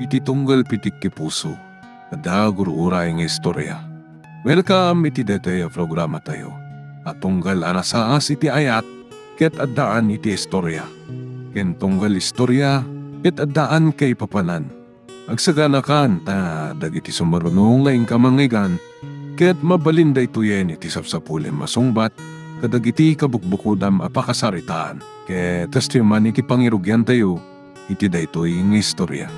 iti tunggal pitik ki puso. Ada gurura nga istorya. Welcome iti detoy programa tayo. At tunggal anasaas iti ayat, ket addaan iti istorya. Ken tunggal istorya, ket addaan kay papanan. Agsaganakan ta dagiti sumarunong laing kamangigan, ket mabalinda ituyen iti sapsapulen masungbat, kadagiti kabukbukudam apakasaritaan. Ket testiman iti pangirugyan tayo, iti daytoy nga istorya.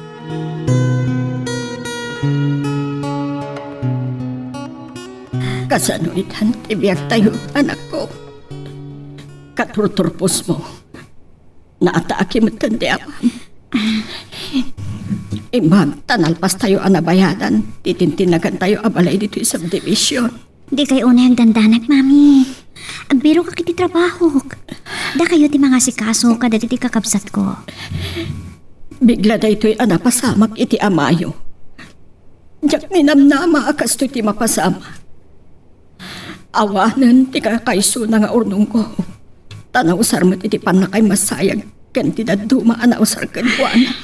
Kasanuitan tibiyag tayo, anak ko. Katurturpos mo. Naataaki mo tandi awan. Imag, tanalpas tayo anabayadan. Titintinagan tayo abalay dito sa subdivision. Di kayo unay ang dandanak, mami. Agbiro ka kiti trabaho. Da kayo ti mga sikaso kada ti kakabsat ko. Bigla da ito'y anapasamak iti amayo. Diyak ninamnama akas to'y ti mapasama. Awanan ti kakaiso na nga urnong ko. Tanaw sarmat iti panakay masayag. Kan ti daduma anausar kan kuana.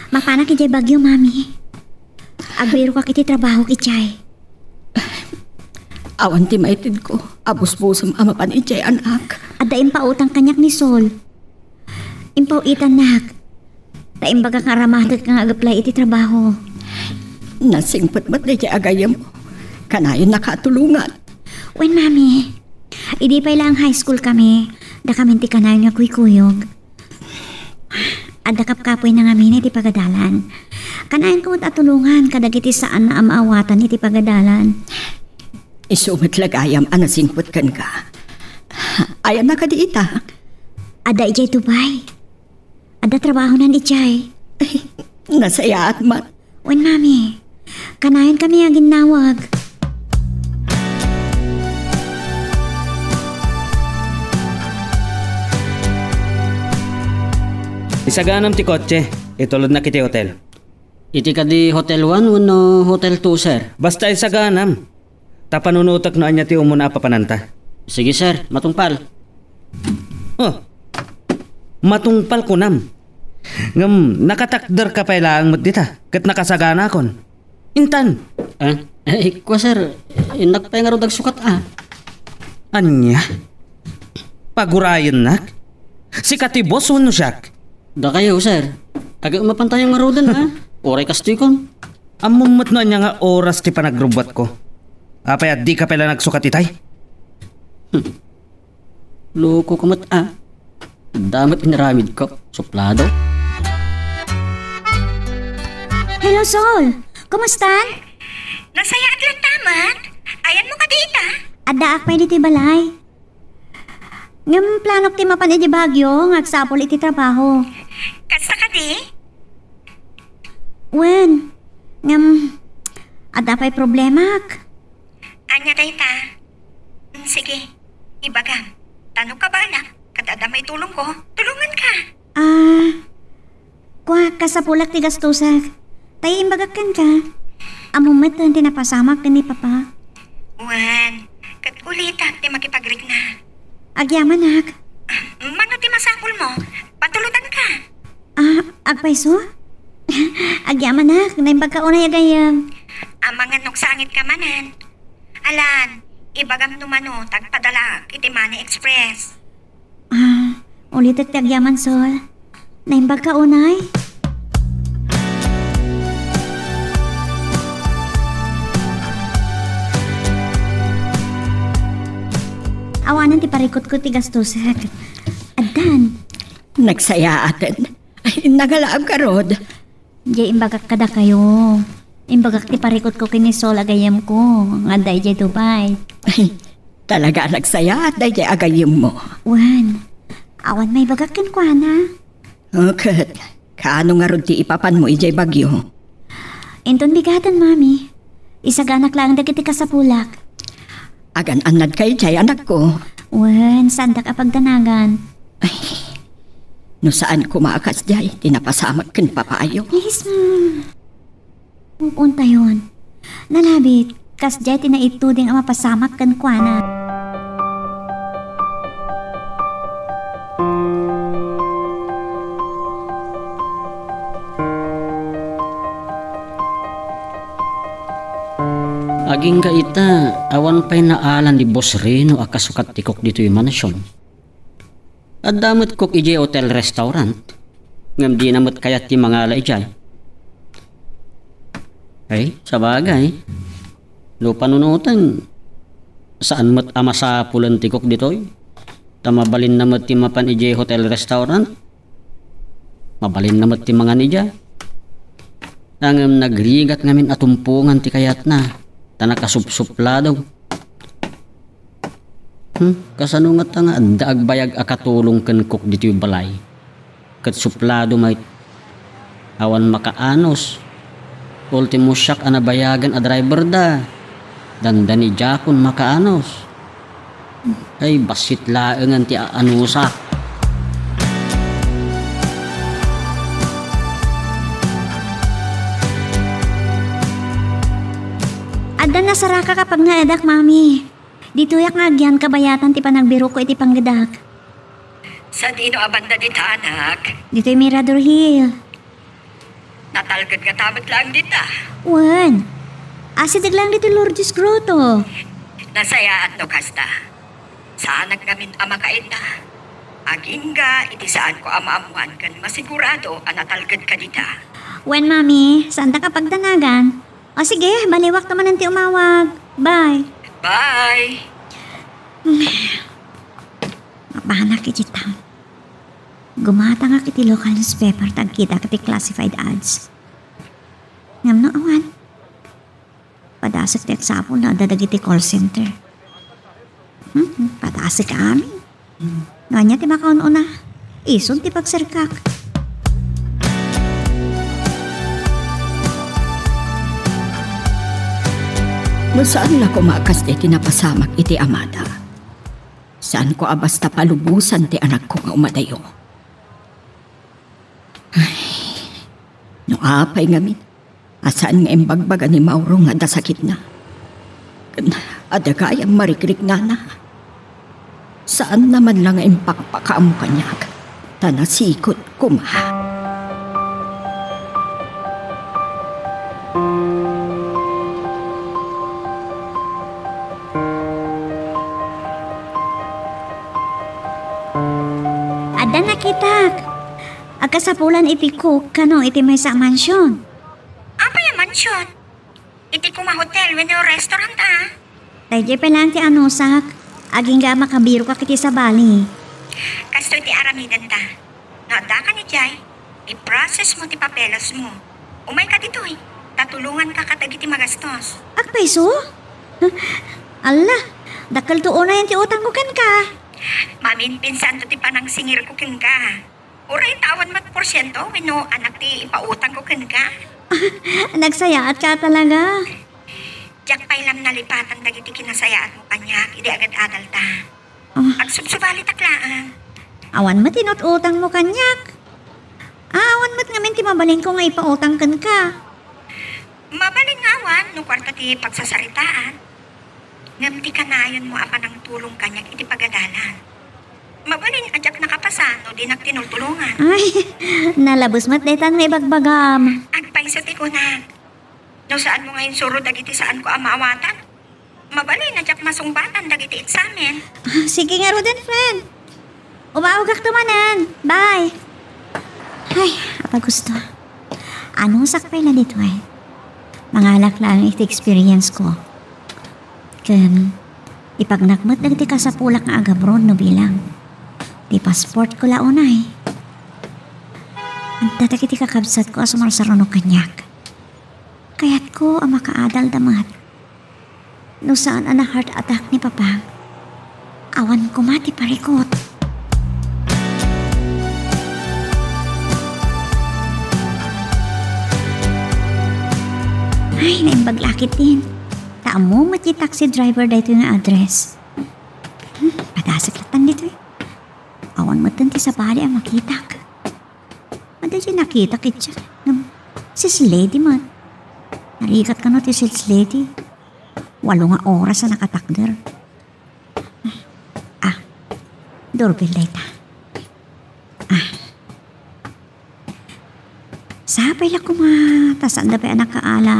Mapanak iti bagyo, mami. Agbiro ka kiti trabaho kichay. Awan ti maitid ko. Abus-busam amapan ichay anak. Ada impautang kanyak ni Sol. Impauitan nak. Taimbaga karamadat kang agaplay iti trabaho. Nasingpot ba't na iti agayam mo? Kanayon nakatulungan. Wen, mami. Idi pa ilang high school kami. Da kami ti kanayon nga kuykuyog. Ada kapkapoy na ngamin iti pagadalan. Kanayon ko atulungan kadagiti saan na amaawatan iti pagadalan. Isumit lagayam anasingpot kan ka. Ayan na ka di ita. Ada ijay tubay. Ada trabaho nan ijay. Nasaya at man. Wen, mami. Kanayon kami ang ginawag. Isaganam ti kotse, itulod na kiti hotel. Iti ka di Hotel 1 no Hotel 2, sir? Basta isaganam. Tapanunutak no anya ti umuna papananta. Sige, sir. Matungpal. Oh, matungpal ko nam. Ngam, nakatakder ka pa ilang mo't dita, kat nakasagana kon. Intan. Ikwa, sir. Inak pa yung arudag sukat, Anya? Pagurayan nak? Si katibos no siyak? Da kayo, sir. Agak mapantay yung arudan, Oray kastikon. Amumot no anya nga oras ti panagrubat ko. Apay at di ka pala nagsukat itay? Loko kumat, Damat inaramid ko. Suplado. Hello, Sol. Kumustan? Nasaya at lang tamat. Ayan mo ka dita. Ada akpay diti balay. Ngam planok ti mapan iti bagyo, ngagsapol iti trabaho. Kasta ka di? Wen, ngam, ada pa'y problemak. Anya dayta. Sige, ibagam. Tanong ka ba na? Kadada may tulong ko. Tulungan ka. Kwa kasapulak ti gastusak. Tayo imbagakan ka. Amumat na tinapasamak ni Papa. Wan, katkulitak ti makipagrig na. Agyaman nak. Mano ti masakol mo? Patulutan ka. Agpay so? Agyaman nak, naimbag ka unay agayam. Ang mga nuksangit ka manan. Alan, ibagam numano, tagpadala, iti Money Express. Ulit at agyaman, Sol. Naimbag ka unay? Awanan ti parikot ko ti gastusak. Adan. Nagsaya atin. Ay, nagalaab ka, Rod. Jay imbagak kada kayo. Imbagak ti parikot ko kini Sol agayam ko. Nga day jay Dubai. Ay, talaga nagsaya at dahil agayim mo. Wan. Awan may bagakan ko, na. Okay. Kaano nga Rod ti ipapan mo ijay bagyo? Inton bigatan, mami. Isaganak lang dagiti kasapulak. Agan anad kay jay anak ko. Wan, sandak apagdanagan. Ay, no saan kumaakas jay, tinapasamak kin papayo. Yes, pupunta yun. Nalabit, kas jay tinaituding ang mapasamak kan kuana. Aging ka ita, awan pa'y naalan di Boss Reno akasukat tikok dito yung manasyon. At damot kok ije hotel restaurant. Ngam di namot kayat ti mga ala ijay. Ay, sa bagay. No panunutan, saan mo't ama sa pulan tikok ditoy? Tamabalin namot ti mapan ije hotel restaurant. Mabalin namot ti mga nija. Nangam nagrigat ngamin atumpungan ti kayat na. Tanakasupsuplado. Kasanungat nga daag bayag akatulong ken kok dito yung balay. Kat suplado may awan makaanos. Ultimo siyak anabayagan a driver da. Dandani jakon makaanos. Ay basit laengan ti aanusa. Adda na saraka kapag naedak, mami. Dito yak nga agyan kabayatan ti panagbiro ko iti panggedak. Sa dino abanda dita, anak. Dito yung Mirador Hill. Natalgad nga tamat lang dita. Wan. Asidig lang dito Lourdes Grotto. Nasayaan no kasta. Saan nagnamin ama kaita. Aging ga, iti saan ko ama-amuan kan masigurado natalgad ka dita. Wan, mami. Saan ta kapag danagan? O sige, baliwak naman ang ti umawag. Bye. Bye! Mabahanak iti town. Gumata nga kiti local newspaper tagkita kiti classified ads. Ngam no awan. Padasik ti agsapol na dadag iti call center. Padasik amin. Nganya ti makaon-una. Ison ti pagsarkak. No saan na ko maakas iti napasamak iti amada? Saan ko abasta palubusan ti anak ko nga umadayo? Ay, no apay ngamin. Asaan nga imbagbaga ni Mauro nga dasakit na? Adagayang marikrik na. Saan naman lang impakpakaam kanyak? Tanasikot kumaha. Ada nakitak. Agkasapulan iti cook kano iti may sa mansyon. Apa yung mansyon? Iti kuma hotel, weno restaurant Tayo pa lang ti anusak. Aging ga makabiro ka kiti sa bali. Kasto iti aramidan ta. Nada ka ni Jai. I-process mo ti papeles mo. Umay ka dito Tatulungan ka katag iti magastos. Agpaiso? Allah, dakal to una yan ti utang ko kan ka. Mamin, pinsan to ti panang singir ko kin ka. Uray tawan mat porsyento, weno anak ti ipautang ko kin ka. Nagsayaat ka talaga. Diyak pa'y lam nalipatan dagiti kinasayaan mo kanyak, idi agad adal ta. Agsubsubali taklaan. Awan mo tinututang mo kanyak. Awan mo't ngamin ti mabalin ko nga ipautang kan ka. Mabalin nga awan, no kwarta ti pagsasaritaan. Ngam ti kanayon mo apa ng tulong kanyak iti pagadalan. Mabalin adyak nakapasano di nagtinultulungan. Ay, nalabos mo't detan may bagbagam. Agpaiso ti kunat. No saan mo ngayon suro dagiti saan ko amaawatan? Mabalin adyak masungbatan dagiti itsamin. Sige nga Roden, friend. Umawag tumanan. Bye. Ay, apa gusto. Anong sakpay na dito Mangalak lang iti experience ko. Kan, ipagnakmat dagiti ka sa pulak nga agabron no bilang. Di passport ko launay. Ang tatakiti kakabsat ko asumarsarono kanyak. Kaya't ko ang makaadal damat. No saan ang heart attack ni Papa. Awan ko mati parikot. Ay, naimbaglakit din. Taamo mati taxi driver dito yung address. Padasag latan dito Awan mo tanti sa bali ang makitak. Madali nakita kitsa. Sis lady man. Narikat ka no ti sis lady. 8 nga oras na nakatakder. Doorbell light Sapay lang kumata. Saan na pa anak kaala?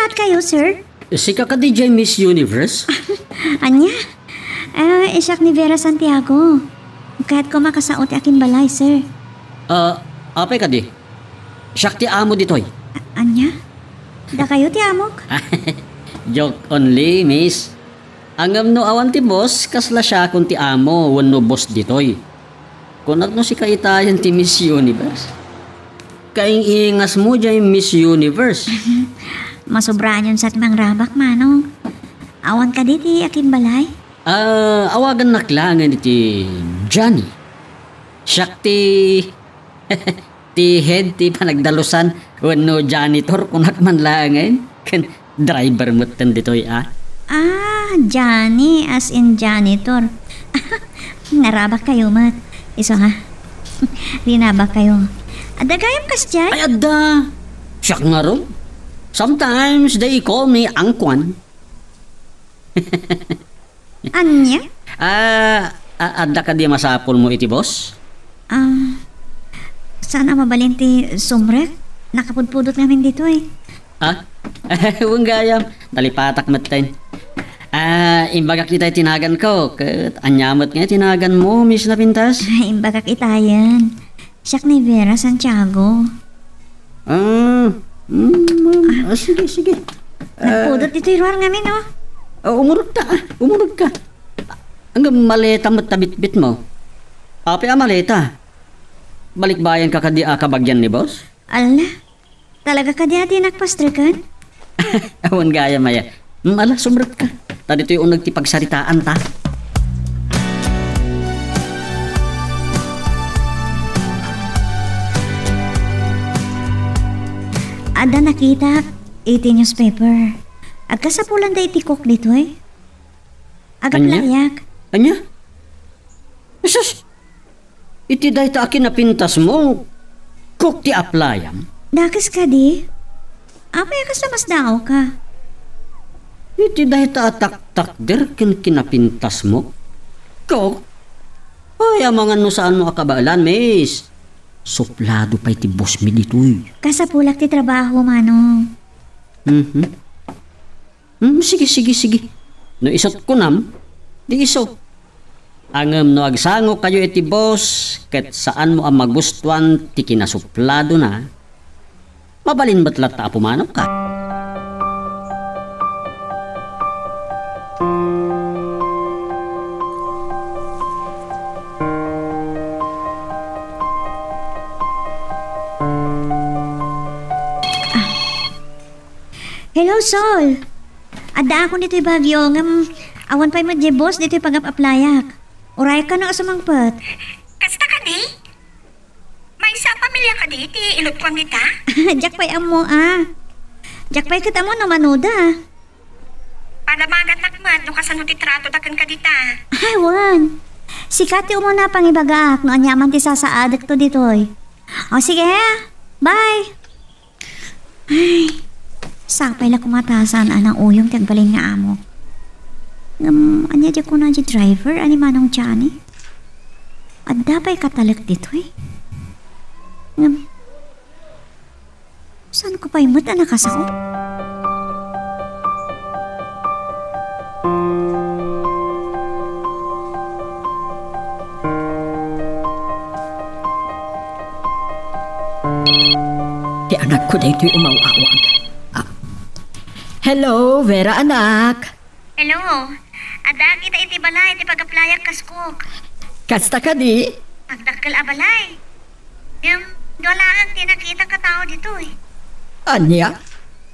lahat kayo, sir? Si ka DJ Miss Universe? Anya? Isak ni Vera Santiago. Kahit ko makasaot akin balay, sir. Apay ka di? Siyak ti amo ditoy. Anya? Da kayo ti amok? Joke only, miss. Angam no awan ti boss, kasla siya kung ti amo, wano boss ditoy. Kunat no si kaitayan ti Miss Universe. Kaing ingas mo dyan Miss Universe. Masubraan yun sa timang rabak, manong. Awan ka di ti akin balay? Awagan naklangan iti Johnny. Siyak ti... ti head ti panagdalusan wano janitor kunak man langan. Kan driver mo tan ditoy Johnny as in janitor. Narabak kayo, mat. Iso ha? Rinabak kayo. Ada kayong kasjay? Ay adda. Siyak nga ron. Sometimes they call me Angkwan. Anya? Adda ka di masapol mo iti boss? Sana mabalin ti sumrek? Nakapudpudot namin dito eh. Huwag gayam. Talipatak matin. Imbagak kita tinagan ko. Kat anyamot nga tinagan mo, Miss Napintas. Imbagak itayan. Siyak ni Vera Santiago. Sige. Nagpudot dito yung ruwar ngamin, oh. Umurog ka. Hanggang maleta mo't tabit-bit mo. Api maleta. Balikbayan ka kadi kabagyan ni boss? Ala, talaga ka di ati nagpastrikan? Awan gaya maya. Ala, sumrat ka. Tadi ito yung nagtipagsaritaan ta. Ada nakita, iti newspaper. Agkasapulan da itikok dito eh. Agap Anya? layak. Anya? Asus! Iti dahi ta akin napintas mo. Kuk ti aplayam. Dakas ka di? Apa yakas na mas dao ka? Iti dahi ta atak-tak der kinapintas mo. Kuk? Ay, amangan mo saan mo akabalan, miss. Suplado pa iti boss mi ditoy. Kasapulak ti trabaho, manong. Sige. No isot ko nam, di iso. Angem no agsango kayo iti boss, ket saan mo ang magustuhan ti kinasuplado na, mabalin batlat ta pumanap ka. Hello, Sol. Ada ako dito'y bagyo. Awan pa'y madye boss dito'y pag-aplayak. Uray ka na asamangpat. Kasta ka di? May isa pamilya ka di, ti ilot kwang kita? Jack pa'y amo Jack pa'y kita mo na manuda. Palamagat nakman, no kasano ti trato dakan ka dita. Wan. Sikati umuna pang ibagaak no anyaman ti sasaadak to dito'y. O sige, bye. Ay, sapay la kumatasan anang uyong tagbalin nga amo. Anya di ko na di driver, ani manong Johnny. At dapay katalak dito eh. Saan ko pa imot na nakasakot? Di anak ko dito umawawag. Hello, Vera anak. Hello, ada kita iti balay, iti pag-aplayak kaskog. Kasta ka di? Agdakkel abalay. Dolaan ti nakita ka tao dito eh. Anya?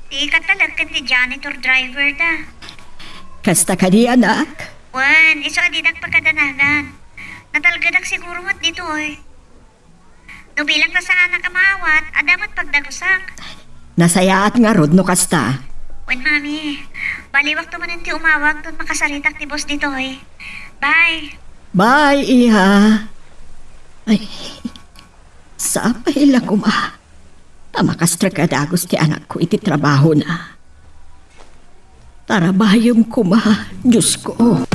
Di katalag ti janitor driver da. Kasta ka di anak? Wan, iso adidak pagkadanagan. Natalgadak siguro mat dito eh. Nubilang ka sa anak amawat, adamat pagdagusak. Nasayaat nga rod no kasta. Wan mami, baliwak tumanan ti umawag doon makasalitak ti boss dito eh. Bye. Bye, iha. Ay, sa pahila ko ma. Tamakastra ka dagos ti anak ko iti trabaho na. Tarabayong ko ma, Diyos ko.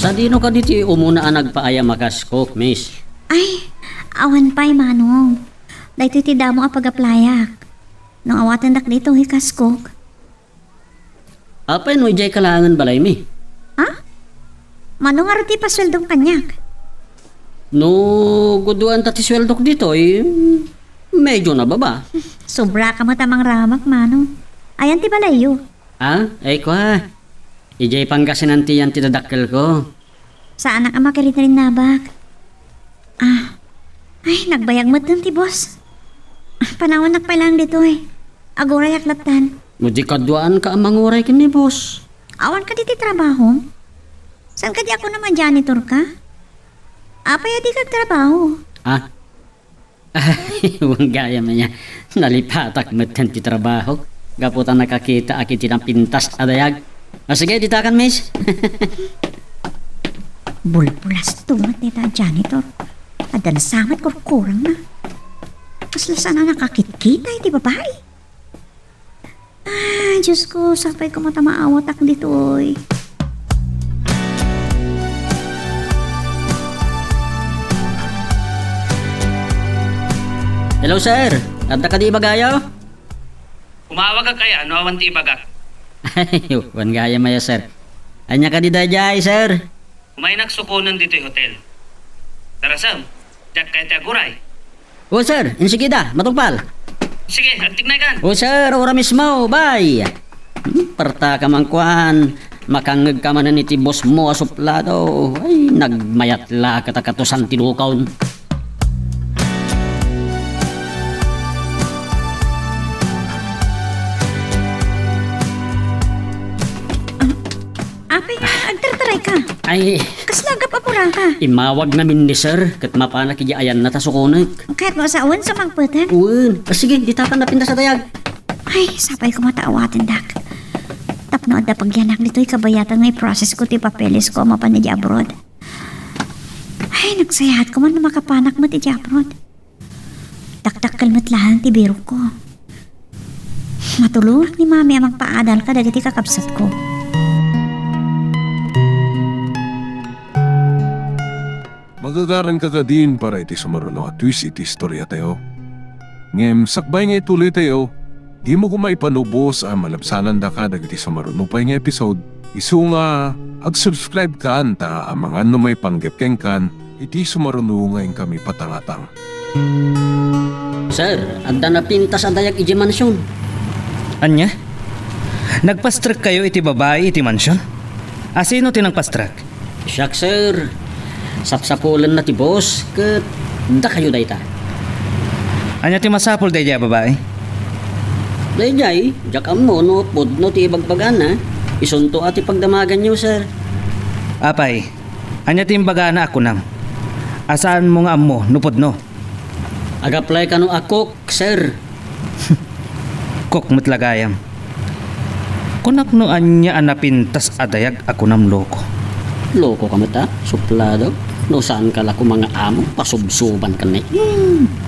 Sa dino ka dito umuna ang nagpaaya makaskok, miss. Ay, awan pa'y manong. Dahito ti damo ang pag-aplayak. Nung awatan dak dito, hikaskok. Apay no ijay kalangan balay mi. Ha? Manong arati pa sweldong kanyak. No, guduan tati sweldok dito medyo na baba. Sobra ka mo tamang ramak, manong. Ayan ti balayo. Ay ko ha. Ijay pangkasinantiyan ti dadakkel ko. Saan ang makirita rin nabak? Ay, nagbayag mo ti boss. Panahon pa lang dito Agoray aklatan. Mudi kaduaan ka ang manguray kini, boss. Awan ka diti trabaho? Saan ka di ako naman janitor ka? Apay di kag trabaho. Huwag gaya man niya. Nalipatak matan ti trabaho. Gaputan nakakita akiti ng pintas adayag. Sige, ditakan, miss. Bulbulas tumat nita janitor. At nasamat ko kurang na. Kasla sana nakakit-kita iti babae. Diyos ko, sapay ko matamaawat ak ditoy. Hello, sir. Adda ka di bagayaw? Umawag ka kaya, no awan ti ibaga. Wan gaya maya, sir. Anya ka di dayay, sir. Umay nagsukunan dito yung hotel. Darasam, jak kaya ti aguray. O, sir. Sige da. Matugpal. Sige, agtignay kan. O, sir. Ora mismo. Bye. Parta ka man kuan. Makangag ka man ni ti boss mo asuplado. Ay, nagmayat la katakatusan tinukaw. Apay nga, agtartaray ka. Ay, Kaslagap apura ka. imawag namin ni sir. Kat mapana kaya ayan na tasukunik. Kahit mo sa awan sa magputan. Uwan. Sige, ditakan na pinta sa dayag. Ay, sapay ko mataawatin dak. Tapno adda pagyanak dito'y kabayatan nga i-process ko ti papeles ko mapan ni abroad. Ay, nagsayahat ko man na makapanak mo ti abroad. Taktak kalmat lang ti biro ko. Matulungak ni mami amang paadal ka dagiti kakabsat ko. Magagaran ka ka din para iti sumaruno at twist iti istorya tayo. Ngem, sakbay nga ituloy tayo. Di mo kumaipanubos ang malabsanan da ka dagiti sumaruno pa nga episode. Isu nga, ag-subscribe ka anta ang mga may panggepkeng kan iti sumaruno ngayon kami patangatang. Sir, adda na pinta sa dayag iji mansyon. Anya? Nagpastrek kayo iti babae iti mansyon? Sino tinang pastrek? Siyak, sir. Sapsapulan na ti boss. Kat da kayo dayta. Anya ti masapol day babae? Dayjay, jakam mo no pudno ti ibagbagan na. Isunto ati pagdamagan niyo, sir. Apay, anya ti imbaga na ako nam. Asaan mo nga amo, nupod no? Agaplay ka no akok, sir. Kok matlagayam. Kunak no anya anapintas adayag ako nam loko. Loko ka mata, suplado. No saan ka lako mga amo, pasubsuban ka na.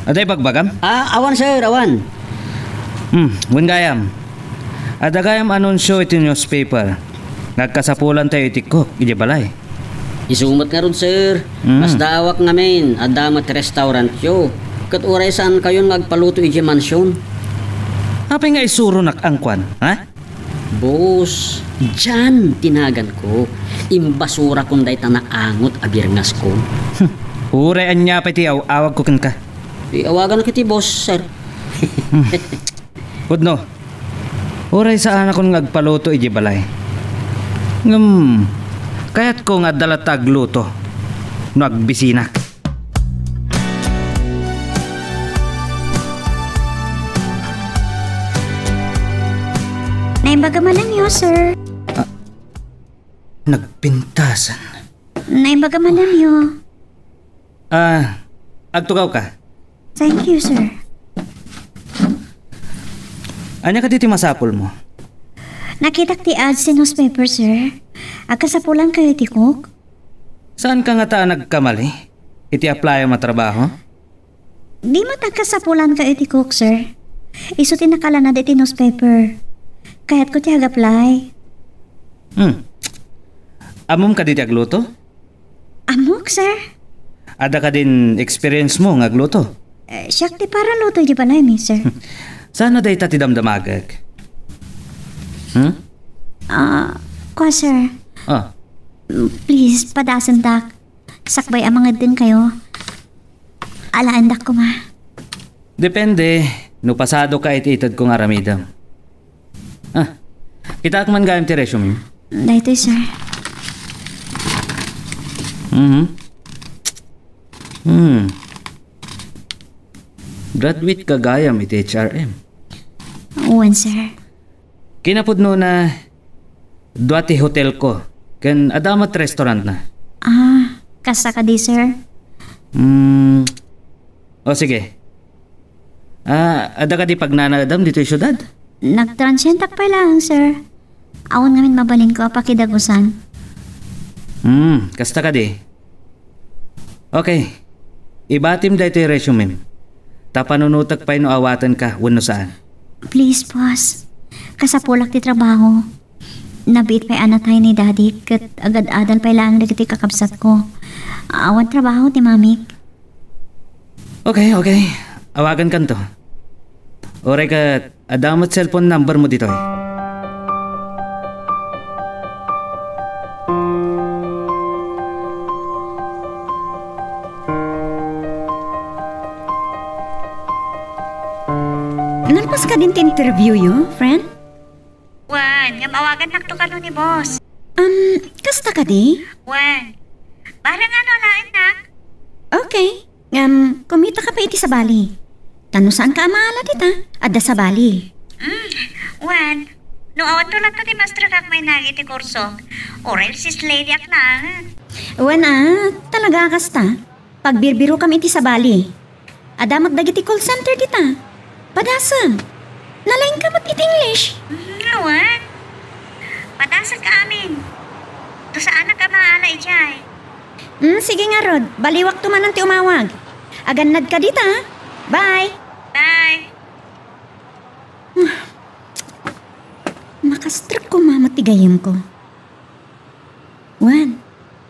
Aday bagbagam? Awan, sir, awan. Wingayam. Adagayam anunsyo iti newspaper. Nagkasapulan tayo iti kok, iti balay. Isumat nga ron, sir. Mas dawak ngamin, adamat restaurant yo. Kat uray saan kayo nagpaluto iti mansyon. Apay nga isuro nakangkwan, ha? Boss, dyan tinagan ko. Imbasura kung day tanaangot abirngas ko. Uray anya pa iti awag ko ka. Awagan na kiti, boss, sir. Pudno, uray saan ako nagpaluto iti balay. Kaya't ko nga dalatag luto. Nagbisina. Naimbaga malam yo, sir. Nagpintasan. Naimbaga malam yo. Agtugaw ka. Thank you, sir. Anya ka diti masapol mo? Nakita ti ads sa newspaper, sir. Agkasapulan kayo ti Cook. Saan ka nga ta nagkamali? Iti apply ang matrabaho? Di matagkasapulan kayo ti Cook, sir. Iso ti nakalana di ti newspaper. Kaya't ko ti hag-apply. Amom ka diti agluto? Amok, sir. Ada ka din experience mo nga gluto. Siyak ti para luto di pala mi, sir. Sana day ta ti damdamagag. Kwa, sir. Ah, Please, padasan dak. Sakbay ang mga din kayo. Alaan dak ko, ma. depende. No pasado ka ititad ko nga ramidam. Kita man gayam ti resume. Dahito, sir. Graduate ka gayam iti HRM. Uwan, sir. Kinapudno na duati hotel ko. Kan adamat restaurant na. Kasa ka di, sir. O sige. Ada ka di pagnanadam dito yung syudad? Nagtransyentak pa lang, sir. Awan ngamin mabalin ko pakidagusan. Kasta ka di. Okay. Ibatim dito yung resume. Tapanunutag pa no awatan ka, wano saan. Please, boss. Kasapulak ti trabaho. Nabit pa'y anatay ni daddy kat agad-adal pa'y lang nagiti kakabsat ko. Awan trabaho ti mami. Okay. Awagan kan to. Oray ka, adamat cellphone number mo dito. Nalpas ka din interview yo, friend? Wan, nga mawagan lang to kano ni boss. Kasta ka di? Wan, parang ano lain na? Okay. Kumita ka pa iti sa Bali. Tano saan ka amaala dita? Adda sa Bali. Wan, no awan to lang to ni Master kag may nagiti kurso. Oral sis lady ak na. Talaga kasta. Pagbirbiro kami iti sa Bali. Adamat dagiti call center dita. Padasa. Nalaing ka mat iti English. Wan, patasan ka amin. To saan ka maala ijay? Sige nga Rod. Baliwak tumanan ti umawag. Aganad ka dita. Bye. Bye. Nakastruk ko mamatigayam ko. Wan,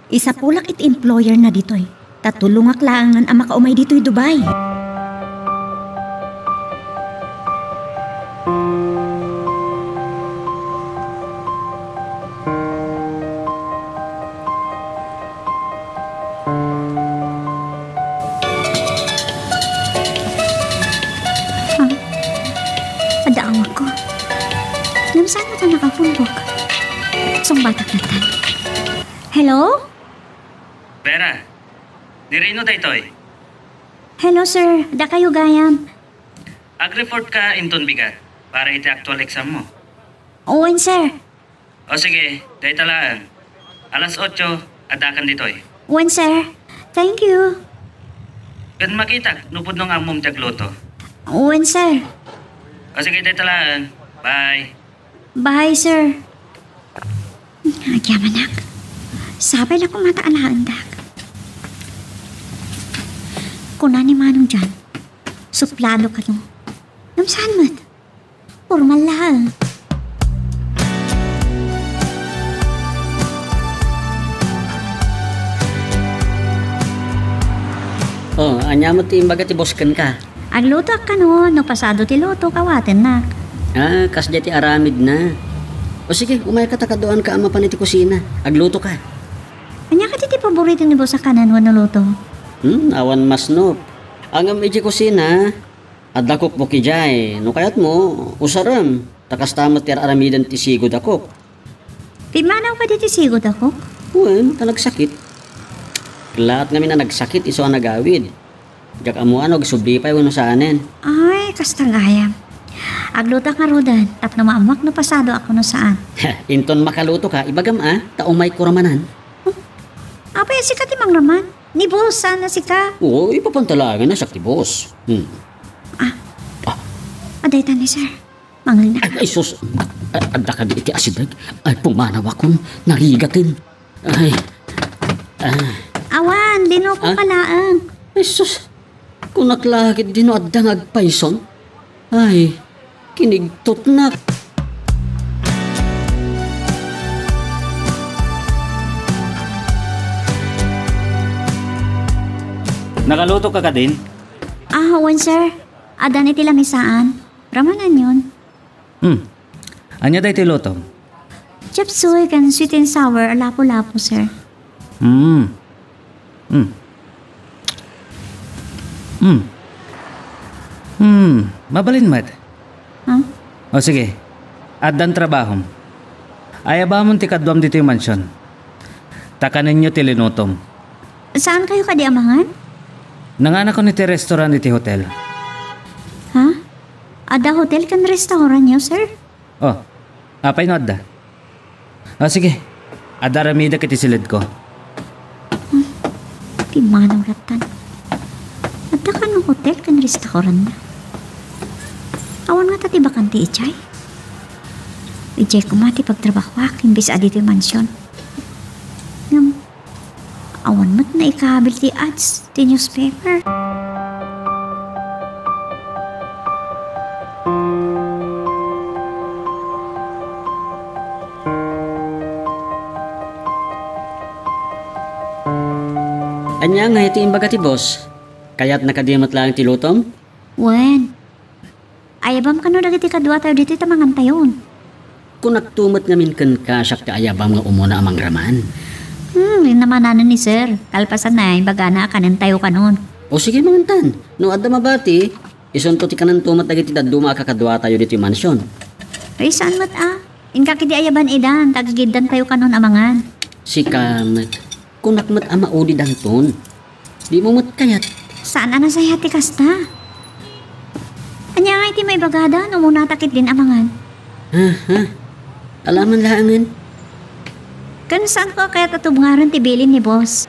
isa pulak iti employer na dito'y. Tatulungak laangan ang makaumay dito'y Dubai. Adaawag ko. Saan mo ito nakafumbok? Sumbatak na tan. Hello? Vera, nirino da ito'y. Hello, sir. Da kayo gayam. Ag-report ka inton bigat para iti actual exam mo. Uwan, sir. O sige, dahil talaan. Alas 8, adakan dito'y. Uwan, sir. Thank you. Kan makita, nupod nung amom tagluto. Uwan, sir. O sige, dahil talaan. Bye. Bye, sir. Nagyaman nak. Sabay na kung mataalaan dak. Kuna ni Manong dyan. Suplado ka no. Namsaan mat? Formal lang. Anya mo ti imbaga ti bosken ka. Agluto ka no. No pasado ti luto kawaten nak. Kasya ti aramid na. O sige, umay ka takadoan ka ama pa ti kusina. Agluto ka. Anya ka ti paborito ni boss sa kanan wano luto? Awan mas no. Angam iti kusina, adakop mo kijay. No kayat mo, usaram. Takas tamat ti aramidan ti sigod ako. Pimanaw ka di ti sigod ako? Uy, nagsakit. Lahat namin na nagsakit, iso ang nagawid. Jak amuan og sublipay wano saanen. Ay, kastagayam. Agluto ka rodan, tap na maamak no pasado ako no saan. Inton makaluto ka, ibagam taumay kuramanan. Apay si ka timang raman? Ni boss, sana si ka. Oo, ipapantalagan na sakti boss. Aday tani sir. Mangal na. Ay, sus. Adda ka di iti asidag. Ay, pumanaw akong narigatin. Ay. Awan, dino ko kalaang. Ay, sus. Kung naklakit din no adda ngagpayson. Ay, kinigtot na. Nakaluto ka din? Hawan sir. Adan iti lamisaan. Ramanan yun. Anya day ti luto? Chapsuy kan sweet and sour, lapo-lapo sir. Mabalin mat. Huh? O sige, addan trabahom. Ayabamon ti kadwam dito yung mansyon. Takanin nyo ti linutom. Saan kayo kadiamangan? Nanganak ko ni ti restaurant iti hotel. Ha? Ada hotel kan restaurant nyo sir? Oh, apay no adda. O sige, adda ramida kiti silid ko. Di manang ratan. Ada ka ng hotel kan restaurant na. Awan nga tati bakanti ichay. Ijay ko mati pagtrabahwak imbis adito yung mansyon. Ngam, awan mat na ikahabil ti ads ti newspaper. Anya nga iti imbaga ti boss. Kaya't nakadimat lang ti lutom? Wen, ayabam ka no dagiti kadwa tayo dito tamangan tayon. Kung nagtumot ngamin kan ka, siyak ti ayabam nga umuna amang raman. Yun naman ni sir. Kalpasan na, imbaga na kanan tayo kanon. O sige mangan, no adda mabati, isunto ti kanan tumat dagiti daduma kakadwa tayo dito yung mansyon. Ay, saan mat Inka kiti ayaban idan, tagagidan tayo kanon amangan. Si kamat, kung nakmat ama uli danton, di mo mat kayat. Saan na sa hati kasta? Anya nga iti may bagada, no muna takit din amangan. Alaman laangan. Kan saan ko kaya tatubngaran ti bilin ni boss?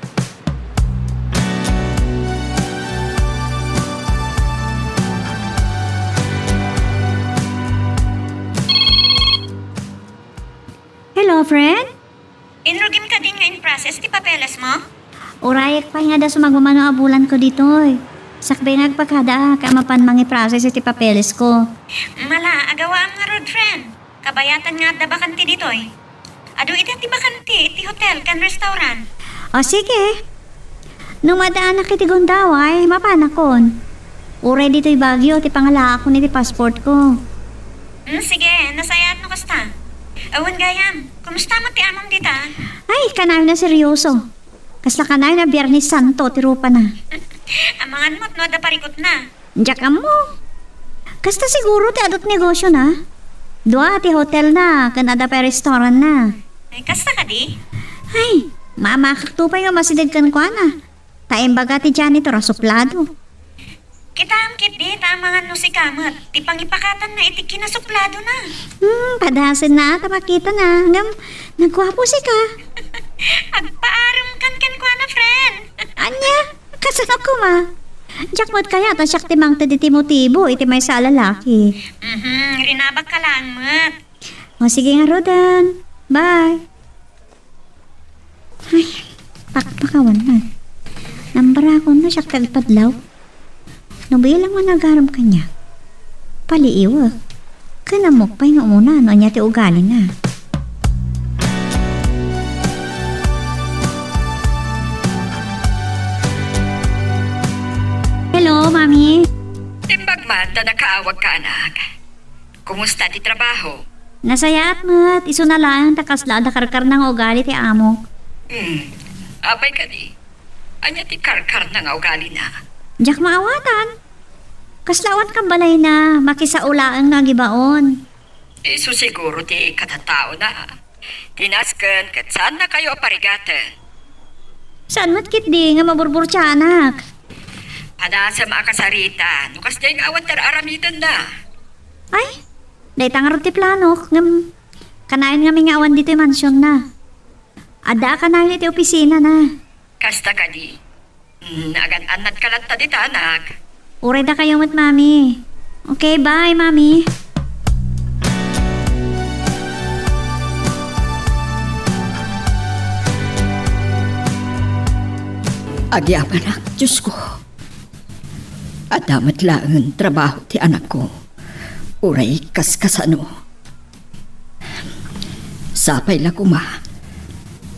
Hello, friend? Inrugim ka din nga in process ti papeles mo? Urayak pa nga da sumagmamano abulan ko dito eh. Sakbay nagpagkada ka mapan mangi process iti papeles ko. Mala, agawa ang nga road friend. Kabayatan nga da bakanti dito eh. Ado iti ti bakanti, iti hotel kan restaurant. O sige. Nung madaan na kiti Gundaway, mapanakon. Uray dito'y Baguio, ti pangala ako ni ti passport ko. Sige, nasayat no kasta. Awan gayam, kumusta mo ti amam dita? Ay, kanayo na seryoso. Kasla kanayo na Biyernes Santo, ti rupa na. Amangan mo't no da parikot na. Diyak mo. Kasta siguro ti adot negosyo na. Dua ti hotel na, kanada pa restaurant na. Ay, kasta ka di? Ay, mamakakto pa yung masidad kan kwa na. Taimbaga ti janitor, suplado. Kita am kit di, tamangan no si Kamat. Ti pangipakatan na iti kinasuplado na. Padasin na, tamakita na. Ngam, nagwapo si ka. Agpaaram kan kwa na, friend. Anya, kasan ako ma. Diyak mo't kaya, tasyak timang tadi motibo, iti may sa lalaki. Rinabag ka lang, mat. O sige nga, Rodan. Bye. Ay, pakpakawan na. Nambara ko na siya kagpadlaw. Nabilang mo nagaram kanya. Paliiwa. Kanamok pa yung umuna, ano niya ti ugali na. Hello, Mami. Timbag man, da nakaawag ka, anak. Kumusta ti trabaho? Nasaya at mat, iso na lang, takasla, dakarkar ng ugali ti amo. Apay ka di. Anya ti karkar na nga ugali na. Diyak maawatan. Kaslawan kang balay na, makisaulaan nga gibaon. Iso siguro ti katatao na. Tinasken, kat saan na kayo aparigatan? Saan mat kit di nga maburbur siya, anak? Ada sa mga kasarita, nukas na yung awan aramidan na. Ay, day tangarot ti plano, ngam, kanayon nga may awan dito yung mansyon na. Ada kanayon iti opisina na. Kasta ka di. Nagan-anad ka lang ta dito, anak. Uray da kayo mat, Mami. Okay, bye, Mami. Agyam anak, Diyos ko. Adamat lang ang trabaho ti anak ko. Uray kaskasano. Sapay lang kuma.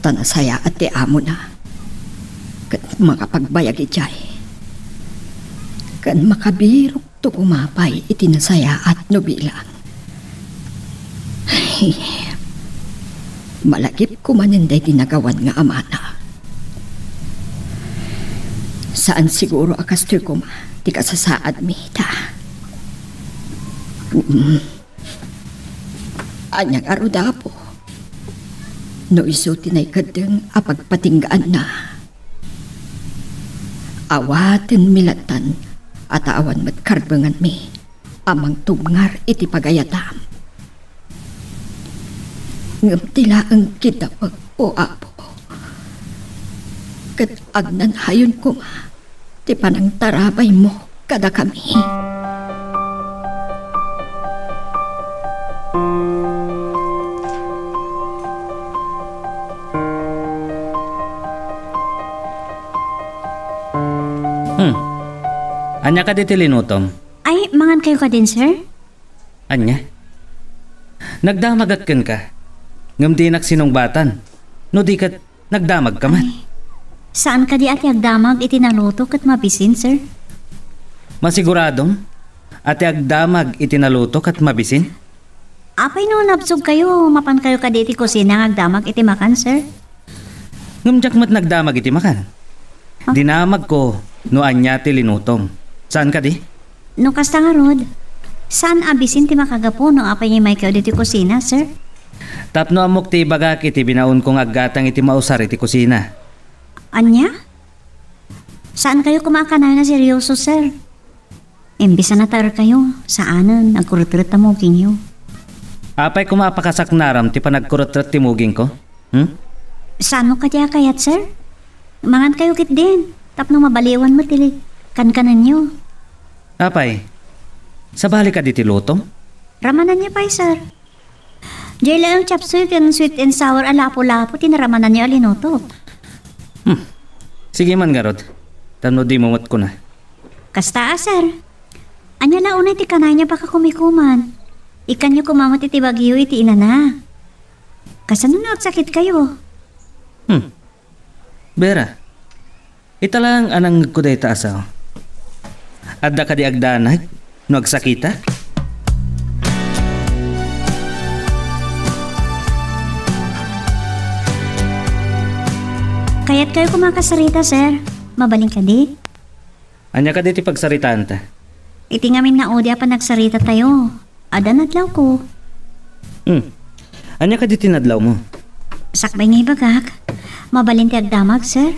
Tanasaya at ti amo na. Kat makapagbayag ijay. Kan makabirok to kumapay itinasaya at nubilang. Ay, malagip ko maninday tinagawan nga amana. Saan siguro akastoy ko ma, di ka sasaad mita. Anyang arudapo. No isuti na'y kadeng apagpatinggaan na. Awaten milatan at awan matkarbangan mi amang tubngar iti pagayatam. Ngam tila ang kitapag o apo. Kat agnan hayon ko ma, ti panang tarabay mo kada kami. Anya ka di tilinutom? Ay, mangan kayo ka din, sir? Anya? Nagdamagat ken ka. Ngam di sinungbatan. No di kat nagdamag ka man. Saan ka di ati agdamag itinaluto kat mabisin, sir? Masiguradong? Ati agdamag itinaluto kat mabisin? Apay no nabsog kayo, mapan kayo ka di iti kusina nga agdamag iti makan, sir? Ngam mat nagdamag iti makan. Dinamag ko no anya tilinutom. Saan ka di? No kasta nga rod, saan abisin ti makagapo no apay niya may kayo diti kusina, sir? Tapno amok ti bagak iti binaon kong aggatang iti mausar iti kusina. Anya? Saan kayo kumakanayo na seryoso, sir? Imbisa na tar kayo, saanan nagkurutret na muging nyo. Apay kumapakasak naram ti panagkurutret ti muging ko? Saan mo kaya kayat, sir? Mangan kayo kit din, tapno mabaliwan mo tili. Kankanan nyo. Apay, sabali ka di ti lutong? Ramanan niya pa, sir. Diyan lang ang chapsuy kan sweet and sour alapo-lapo, tinaramanan niya alinuto. Sige man, Garod. Tano di mumot ko na. Kasta, sir. Anya launay ti kanay niya baka kumikuman. Ikan niyo kumamot iti bagyo iti inana. Kasano na agsakit kayo? Bera, ita lang anang kuday taasaw. Adda ka di agdanag, no agsakita? Kaya't kayo kumakasarita, sir. Mabaling ka di? Anya ka di ti pagsaritaan ta? Iti ngamin na odya pa nagsarita tayo. Ada nadlaw ko. Anya ka di tinadlaw mo? Sakbay ngay bagak. Mabalin ti agdamag, sir.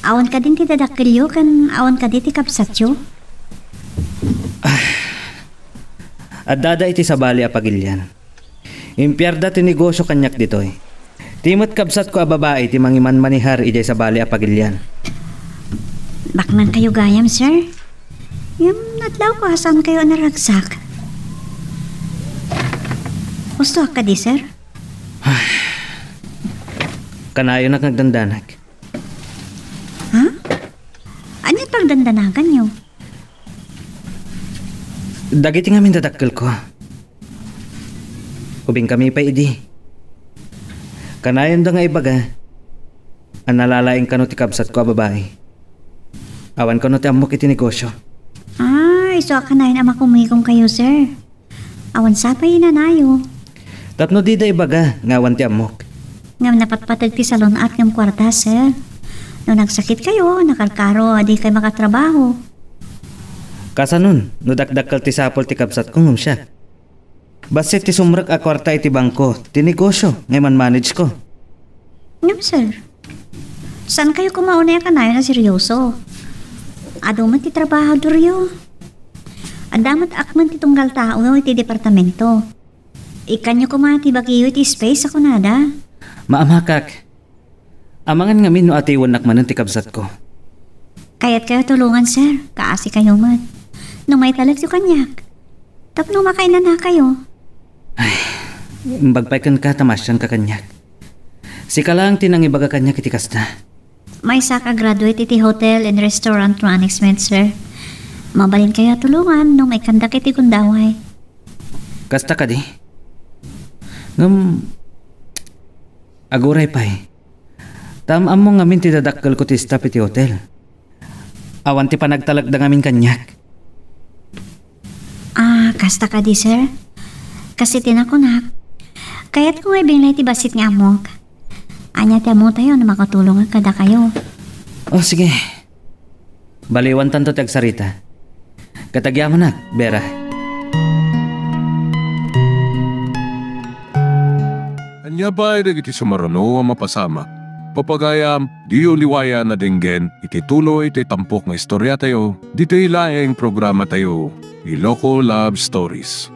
Awan ka din ti dadakilyo kan awan ka di ti kapsatyo. Adada iti sabali a pagilyan. Impyarda ti negosyo kanyak ditoy. Timot kabsat ko a babae ti mangiman manihar ijay sabali a pagilyan. Baknan kayo gayam, sir. Yung nadlaw ko saan kayo naragsak. Gusto ka di, sir? Kanayo na nagdandanag. Ha? Anyan pagdandanagan nyo? Dagiti nga min dadakkel ko. Ubing kami pa idi. Kanayon da nga ibaga. Ang nalalaing kano ti kabsat ko a babae. Awan ko no ti amok iti negosyo. So kanayon ama kumikong kayo, sir. Awan sa pa inanayo. Tapno di da ibaga, ngawan ti amok. Ngam napatpatag ti salon at ngam kwarta, sir. No nagsakit kayo, nakalkaro, di kayo makatrabaho. Kasa nun, no dakdakkel ti sapol ti kabsat ko ngum siya. Basit ti sumrek a kwarta iti bangko, ti negosyo, ngayon manage ko. Ngam, sir. Saan kayo kumauna kanayon na seryoso? Ado man ti trabaho duryo. Adamat akman ti tunggal tao iti departamento. Ikan nyo kumati bagiyo iti space ako nada. Maamakak. Amangan nga min no atiwan nakmanan ti kabsat ko. Kaya't kayo tulungan, sir. Kaasi kayo man. Nung may talag si kanyak. Tapno makainan na kayo. Ay, bagpay ka tamasyan ka kanyak. Sika lang tinang ibaga kanyak iti kasta. May saka graduate iti hotel and restaurant management, sir. Mabalin kayo tulungan nung may kandak iti kundaway. Kasta ka di? Ngam, aguray pa'y. Tamam mo nga min ti dadakkel ko ti staff iti hotel. Awan ti panagtalagda ngamin kanyak. Kasta ka di, sir. Kasi tinakunak. Kaya't kung ay binglay ti basit nga amok. Anya ti amo tayo na makatulungan kada kayo. Sige. Baliwan tanto tagsarita. Katagyaman na, Bera. Anya ba ay iti sumarano ang mapasama? Papagayam, di uliwaya na dinggen, iti tuloy iti tampok nga istorya tayo, dito ilaing programa tayo, Iloko Love Stories.